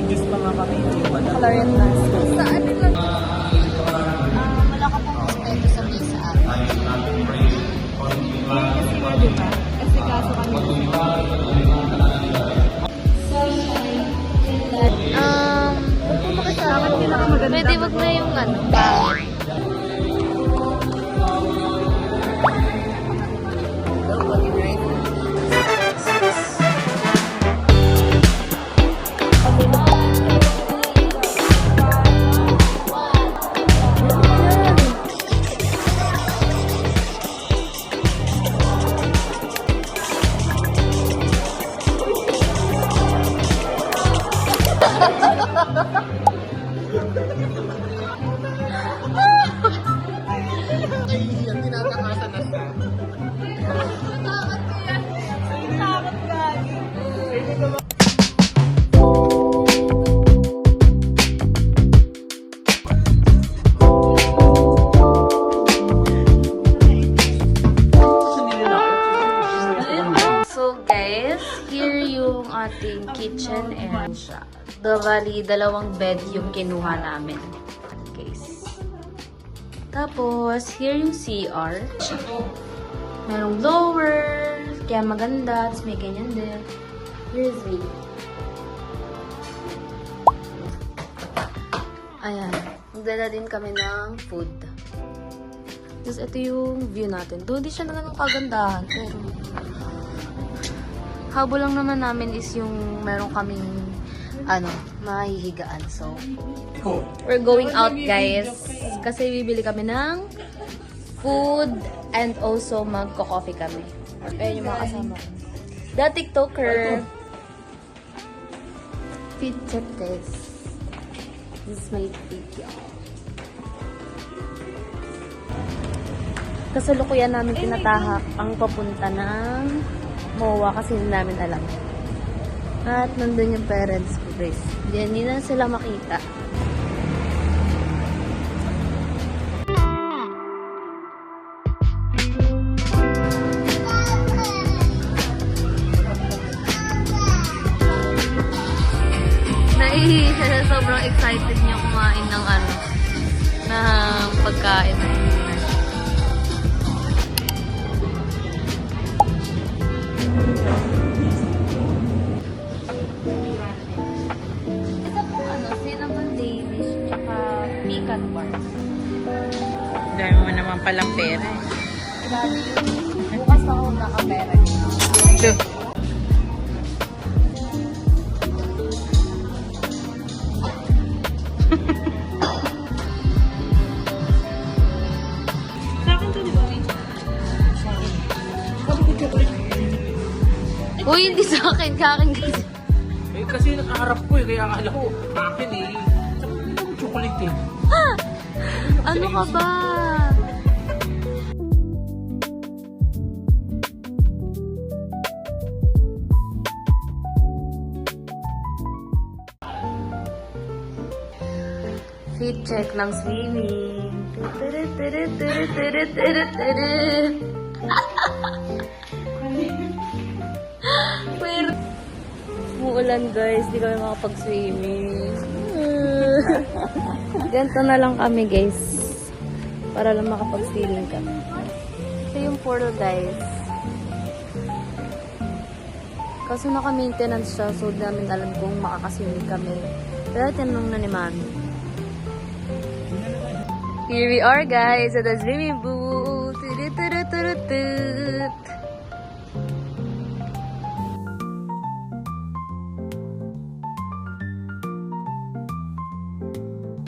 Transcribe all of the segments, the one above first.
Diyos pa nga kami. Colored mask. Saan lang? Wala ka pong respeto sa mesa atin. Kasi nga diba? Kasi kaso kami. Pwede wag na yung ano. Ang tinatakasan na siya. Takot ko yan. Takot lagi. So guys, here yung ating kitchen and bali dalawang bed yung kinuha namin. Guys. Tapos, here yung CR. Merong blower, kaya maganda. Tapos may ganyan din. Here's me. Ayan. Magdala din kami ng food. Tapos ito yung view natin. Doon di siya na ganun kagandahan. Pero, habol lang naman namin is yung meron kaming mahihigaan. So, we're going out, guys. Kasi bibili kami ng food and also magko-coffee kami. Ayan yung mga kasama ko. The TikToker. Fit check, guys. This is my feet, y'all. Kasalukuyan namin tinatahak ang papunta ng MOA kasi hindi namin alam. At nandun yung parents ko, guys. Hindi na sila makita. Naihi siya. Sobrang excited niya kumain ng ng pagkain na yun. Pecan bars. Dami mo naman palang pera. Grabe yun. Bukas pa ako nakapera. Ito. Sa akin to, di ba? Uy, hindi sa akin. Kakin kasi. Eh, kasi nakaharap ko kaya akala ko, akin chocolate eh. Ano ka ba? Fit check ng swimming. Umuulan, guys. Di kami makapag-swimming. Ganito na lang kami, guys. Para lang makapag-swimming kami. Ito yung pool, guys. Kaso naka-maintenance siya, so di namin alam kung makakaswimming kami. Pero tinanong na ni Mami. Here we are, guys, at the swimming pool. Turut-turut-turut-turut.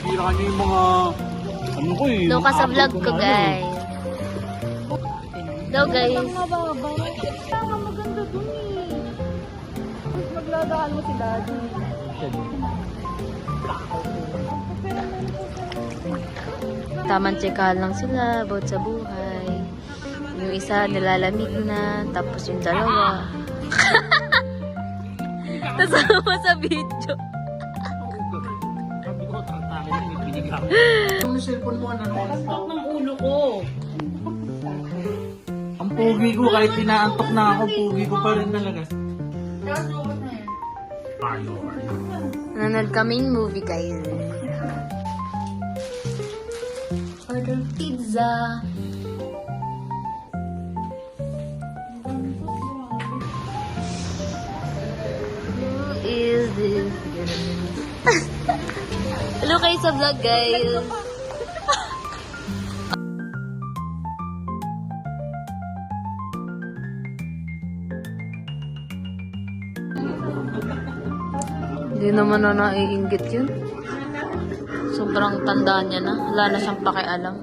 Bira nyo yung mga ano ko eh. Look sa vlog ko, guys. Hello, guys. Maganda dun eh. Magladaan mo si Daddy. Tamang tsikahan lang sila about sa buhay. Yung isa nilalamig na, tapos yung dalawa. Kasama sa video. Sabi ko, tatakin na, pinigyan. Yung cellphone mo, non-stop. ng ulo ko. Pugi ko, kahit inaantok na ako, pugi ko pa rin talaga. Nanonood kaming movie, guys. Order pizza. Who is this? Hello kayo sa vlog, guys. Hindi naman na naiinggit yun. Sobrang tanda niya na. Wala na siyang pakialam.